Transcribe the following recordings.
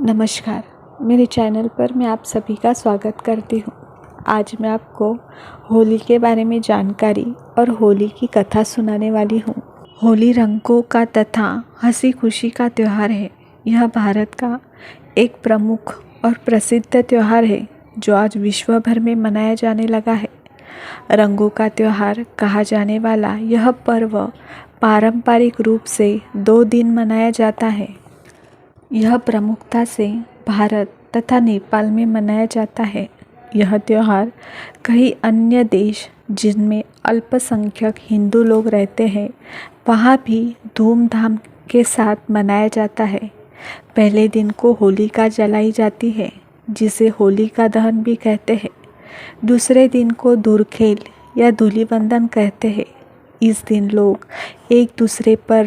नमस्कार। मेरे चैनल पर मैं आप सभी का स्वागत करती हूँ। आज मैं आपको होली के बारे में जानकारी और होली की कथा सुनाने वाली हूँ। होली रंगों का तथा हंसी खुशी का त्यौहार है। यह भारत का एक प्रमुख और प्रसिद्ध त्यौहार है जो आज विश्व भर में मनाया जाने लगा है। रंगों का त्यौहार कहा जाने वाला यह पर्व पारंपरिक रूप से 2 दिन मनाया जाता है। यह प्रमुखता से भारत तथा नेपाल में मनाया जाता है। यह त्यौहार कई अन्य देश जिनमें अल्पसंख्यक हिंदू लोग रहते हैं वहाँ भी धूमधाम के साथ मनाया जाता है। पहले दिन को होलिका जलाई जाती है जिसे होलिका दहन भी कहते हैं। दूसरे दिन को धुरखेल या धूलिवंदन कहते हैं। इस दिन लोग एक दूसरे पर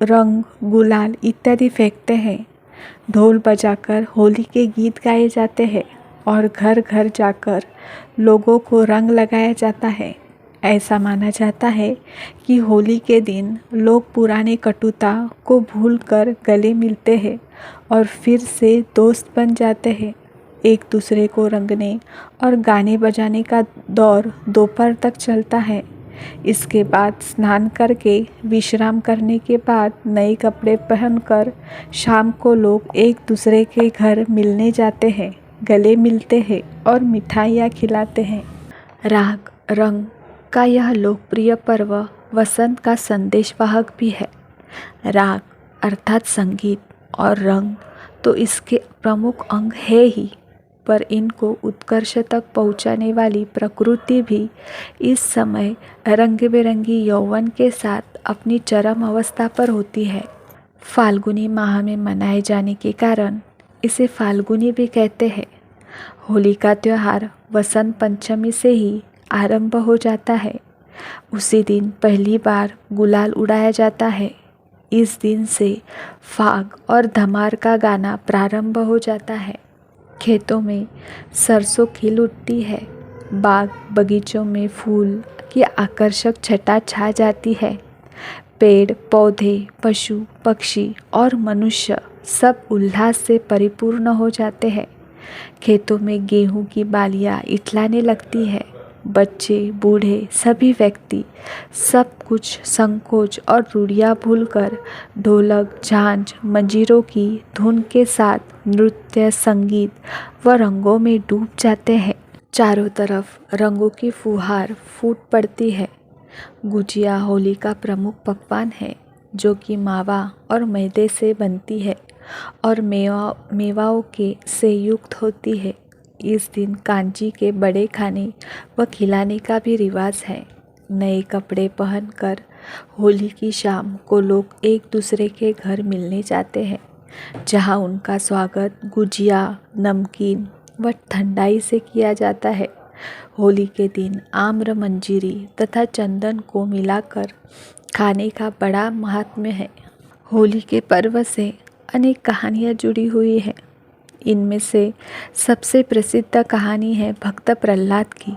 रंग गुलाल इत्यादि फेंकते हैं। ढोल बजाकर होली के गीत गाए जाते हैं और घर घर जाकर लोगों को रंग लगाया जाता है। ऐसा माना जाता है कि होली के दिन लोग पुराने कटुता को भूलकर गले मिलते हैं और फिर से दोस्त बन जाते हैं। एक दूसरे को रंगने और गाने बजाने का दौर दोपहर तक चलता है। इसके बाद स्नान करके विश्राम करने के बाद नए कपड़े पहनकर शाम को लोग एक दूसरे के घर मिलने जाते हैं, गले मिलते हैं और मिठाइयाँ खिलाते हैं। राग रंग का यह लोकप्रिय पर्व वसंत का संदेशवाहक भी है। राग अर्थात संगीत और रंग तो इसके प्रमुख अंग है ही, पर इनको उत्कर्ष तक पहुंचाने वाली प्रकृति भी इस समय रंग बिरंगी यौवन के साथ अपनी चरम अवस्था पर होती है। फाल्गुनी माह में मनाए जाने के कारण इसे फाल्गुनी भी कहते हैं। होली का त्यौहार वसंत पंचमी से ही आरंभ हो जाता है। उसी दिन पहली बार गुलाल उड़ाया जाता है। इस दिन से फाग और धमार का गाना प्रारंभ हो जाता है। खेतों में सरसों खिल उठती है। बाग बगीचों में फूल की आकर्षक छटा छा जाती है। पेड़ पौधे पशु पक्षी और मनुष्य सब उल्लास से परिपूर्ण हो जाते हैं। खेतों में गेहूं की बालियां इठलाने लगती है। बच्चे बूढ़े सभी व्यक्ति सब कुछ संकोच और रूढ़ियाँ भूलकर ढोलक झांझ मंजीरों की धुन के साथ नृत्य संगीत व रंगों में डूब जाते हैं। चारों तरफ रंगों की फुहार फूट पड़ती है। गुजिया होली का प्रमुख पकवान है जो कि मावा और मैदे से बनती है और मेवाओं के से युक्त होती है। इस दिन कांजी के बड़े खाने व खिलाने का भी रिवाज है। नए कपड़े पहनकर होली की शाम को लोग एक दूसरे के घर मिलने जाते हैं जहां उनका स्वागत गुजिया नमकीन व ठंडाई से किया जाता है। होली के दिन आम्र मंजीरी तथा चंदन को मिलाकर खाने का बड़ा महात्म्य है। होली के पर्व से अनेक कहानियाँ जुड़ी हुई हैं। इनमें से सबसे प्रसिद्ध कहानी है भक्त प्रहलाद की।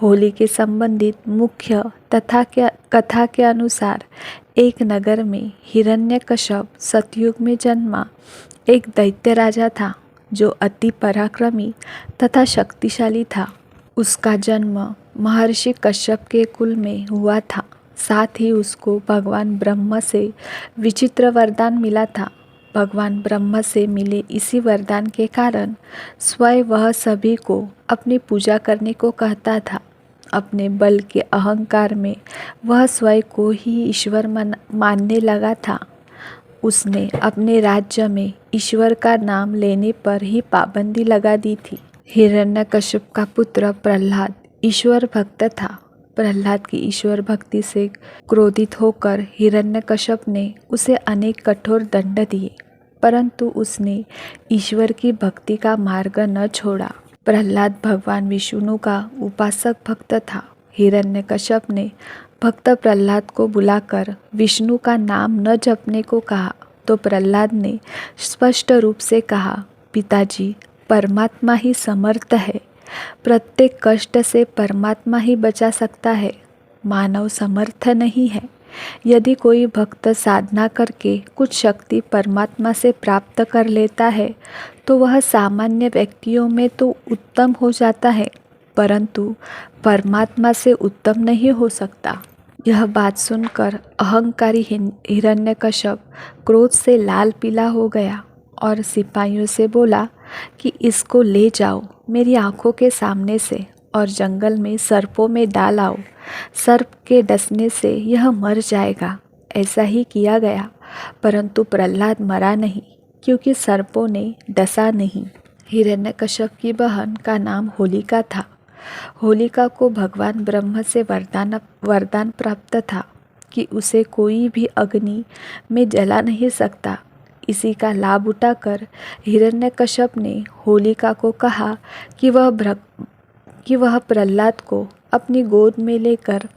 होली के संबंधित मुख्य कथा के अनुसार एक नगर में हिरण्यकश्यप सतयुग में जन्मा एक दैत्य राजा था जो अति पराक्रमी तथा शक्तिशाली था। उसका जन्म महर्षि कश्यप के कुल में हुआ था। साथ ही उसको भगवान ब्रह्मा से विचित्र वरदान मिला था। भगवान ब्रह्मा से मिले इसी वरदान के कारण स्वयं वह सभी को अपनी पूजा करने को कहता था। अपने बल के अहंकार में वह स्वयं को ही ईश्वर मानने लगा था। उसने अपने राज्य में ईश्वर का नाम लेने पर ही पाबंदी लगा दी थी। हिरण्यकश्यप का पुत्र प्रहलाद ईश्वर भक्त था। प्रहलाद की ईश्वर भक्ति से क्रोधित होकर हिरण्यकश्यप ने उसे अनेक कठोर दंड दिए, परंतु उसने ईश्वर की भक्ति का मार्ग न छोड़ा। प्रहलाद भगवान विष्णु का उपासक भक्त था। हिरण्यकश्यप ने भक्त प्रहलाद को बुलाकर विष्णु का नाम न जपने को कहा तो प्रहलाद ने स्पष्ट रूप से कहा, पिताजी, परमात्मा ही समर्थ है। प्रत्येक कष्ट से परमात्मा ही बचा सकता है, मानव समर्थ नहीं है। यदि कोई भक्त साधना करके कुछ शक्ति परमात्मा से प्राप्त कर लेता है तो वह सामान्य व्यक्तियों में तो उत्तम हो जाता है, परंतु परमात्मा से उत्तम नहीं हो सकता। यह बात सुनकर अहंकारी हिरण्यकश्यप क्रोध से लाल पीला हो गया और सिपाहियों से बोला कि इसको ले जाओ मेरी आंखों के सामने से और जंगल में सर्पों में डाल आओ। सर्प के डसने से यह मर जाएगा। ऐसा ही किया गया, परंतु प्रहलाद मरा नहीं क्योंकि सर्पों ने डसा नहीं। हिरण्यकश्यप की बहन का नाम होलिका था। होलिका को भगवान ब्रह्म से वरदान प्राप्त था कि उसे कोई भी अग्नि में जला नहीं सकता। इसी का लाभ उठाकर हिरण्यकश्यप ने होलिका को कहा कि वह प्रहलाद को अपनी गोद में लेकर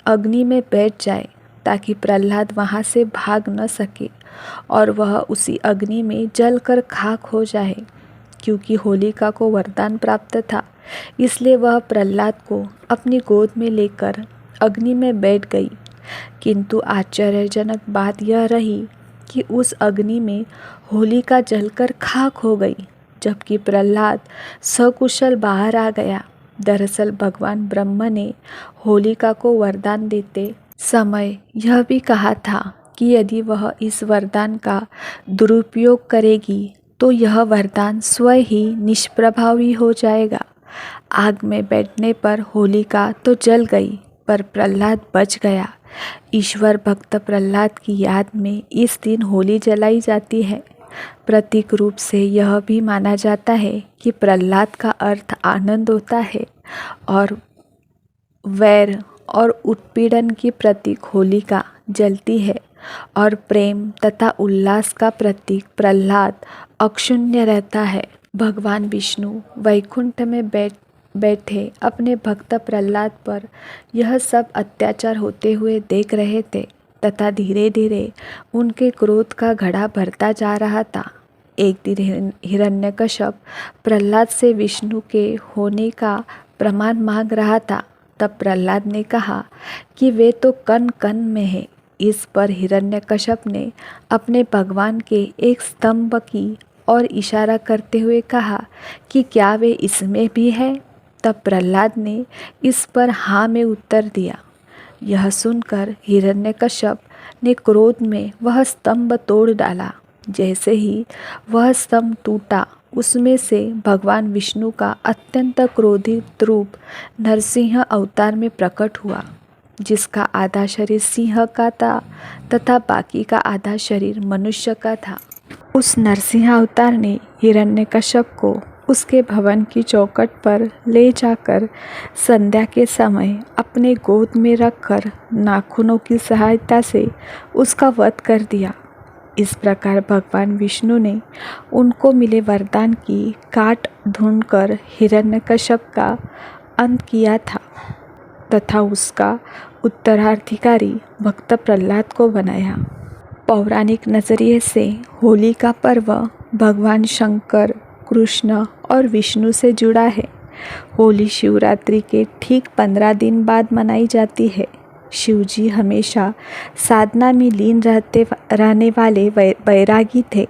अग्नि में बैठ जाए ताकि प्रहलाद वहाँ से भाग न सके और वह उसी अग्नि में जलकर खाक हो जाए। क्योंकि होलिका को वरदान प्राप्त था, इसलिए वह प्रहलाद को अपनी गोद में लेकर अग्नि में बैठ गई। किंतु आश्चर्यजनक बात यह रही कि उस अग्नि में होलिका जलकर खाक हो गई, जबकि प्रहलाद सकुशल बाहर आ गया। दरअसल भगवान ब्रह्म ने होलिका को वरदान देते समय यह भी कहा था कि यदि वह इस वरदान का दुरुपयोग करेगी तो यह वरदान स्वयं ही निष्प्रभावी हो जाएगा। आग में बैठने पर होलिका तो जल गई, पर प्रहलाद बच गया। ईश्वर भक्त प्रहलाद की याद में इस दिन होली जलाई जाती है। प्रतीक रूप से यह भी माना जाता है कि प्रहलाद का अर्थ आनंद होता है और वैर और उत्पीड़न की प्रतीक होलिका जलती है और प्रेम तथा उल्लास का प्रतीक प्रहलाद अक्षुण्य रहता है। भगवान विष्णु वैकुंठ में बैठे अपने भक्त प्रहलाद पर यह सब अत्याचार होते हुए देख रहे थे तथा धीरे धीरे उनके क्रोध का घड़ा भरता जा रहा था। एक दिन हिरण्यकश्यप प्रहलाद से विष्णु के होने का प्रमाण मांग रहा था। तब प्रहलाद ने कहा कि वे तो कण कण में है। इस पर हिरण्यकश्यप ने अपने भगवान के एक स्तंभ की और इशारा करते हुए कहा कि क्या वे इसमें भी है। तब प्रहलाद ने इस पर हाँ में उत्तर दिया। यह सुनकर हिरण्यकश्यप ने क्रोध में वह स्तंभ तोड़ डाला। जैसे ही वह स्तंभ टूटा, उसमें से भगवान विष्णु का अत्यंत क्रोधित रूप नरसिंह अवतार में प्रकट हुआ, जिसका आधा शरीर सिंह का था तथा बाकी का आधा शरीर मनुष्य का था। उस नरसिंह अवतार ने हिरण्यकश्यप को उसके भवन की चौखट पर ले जाकर संध्या के समय अपने गोद में रखकर नाखूनों की सहायता से उसका वध कर दिया। इस प्रकार भगवान विष्णु ने उनको मिले वरदान की काट ढूंढकर हिरण्यकश्यप का अंत किया था तथा उसका उत्तराधिकारी भक्त प्रहलाद को बनाया। पौराणिक नज़रिए से होली का पर्व भगवान शंकर, कृष्ण और विष्णु से जुड़ा है। होली शिवरात्रि के ठीक 15 दिन बाद मनाई जाती है। शिवजी हमेशा साधना में लीन रहने वाले वैरागी थे।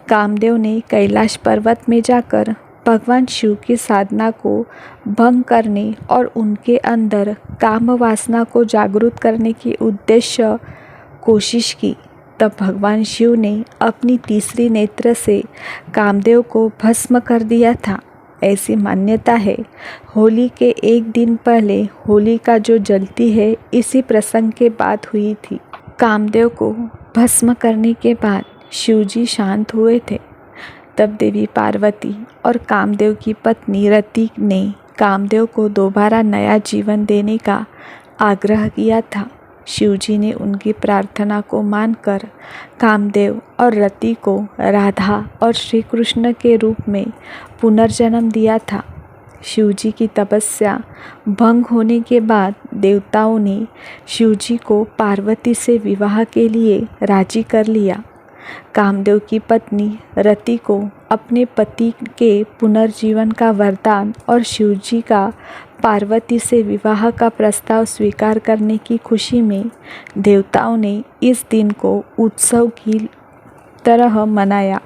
कामदेव ने कैलाश पर्वत में जाकर भगवान शिव की साधना को भंग करने और उनके अंदर काम वासना को जागृत करने की उद्देश्य कोशिश की। तब भगवान शिव ने अपनी तीसरी नेत्र से कामदेव को भस्म कर दिया था। ऐसी मान्यता है। होली के एक दिन पहले होलिका जो जलती है, इसी प्रसंग के बाद हुई थी। कामदेव को भस्म करने के बाद शिवजी शांत हुए थे। तब देवी पार्वती और कामदेव की पत्नी रति ने कामदेव को दोबारा नया जीवन देने का आग्रह किया था। शिवजी ने उनकी प्रार्थना को मानकर कामदेव और रति को राधा और श्री कृष्ण के रूप में पुनर्जन्म दिया था। शिवजी की तपस्या भंग होने के बाद देवताओं ने शिवजी को पार्वती से विवाह के लिए राजी कर लिया। कामदेव की पत्नी रति को अपने पति के पुनर्जीवन का वरदान और शिवजी का पार्वती से विवाह का प्रस्ताव स्वीकार करने की खुशी में देवताओं ने इस दिन को उत्सव की तरह मनाया।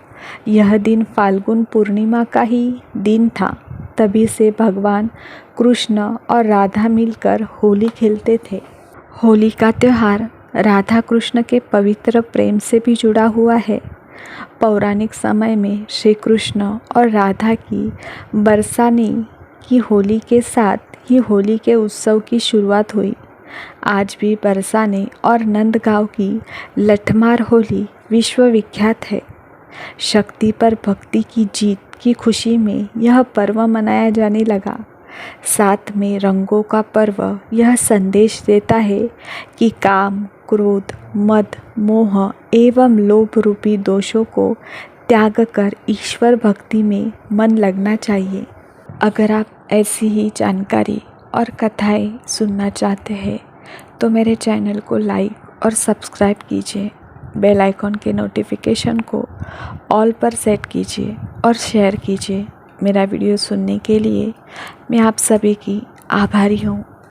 यह दिन फाल्गुन पूर्णिमा का ही दिन था। तभी से भगवान कृष्ण और राधा मिलकर होली खेलते थे। होली का त्यौहार राधा कृष्ण के पवित्र प्रेम से भी जुड़ा हुआ है। पौराणिक समय में श्री कृष्ण और राधा की बरसाने की होली के साथ ही होली के उत्सव की शुरुआत हुई। आज भी बरसाने और नंदगांव की लठमार होली विश्वविख्यात है। शक्ति पर भक्ति की जीत की खुशी में यह पर्व मनाया जाने लगा। साथ में रंगों का पर्व यह संदेश देता है कि काम, क्रोध, मद, मोह एवं लोभ रूपी दोषों को त्याग कर ईश्वर भक्ति में मन लगना चाहिए। अगर आप ऐसी ही जानकारी और कथाएं सुनना चाहते हैं तो मेरे चैनल को लाइक और सब्सक्राइब कीजिए। बेल आइकॉन के नोटिफिकेशन को ऑल पर सेट कीजिए और शेयर कीजिए। मेरा वीडियो सुनने के लिए मैं आप सभी की आभारी हूँ।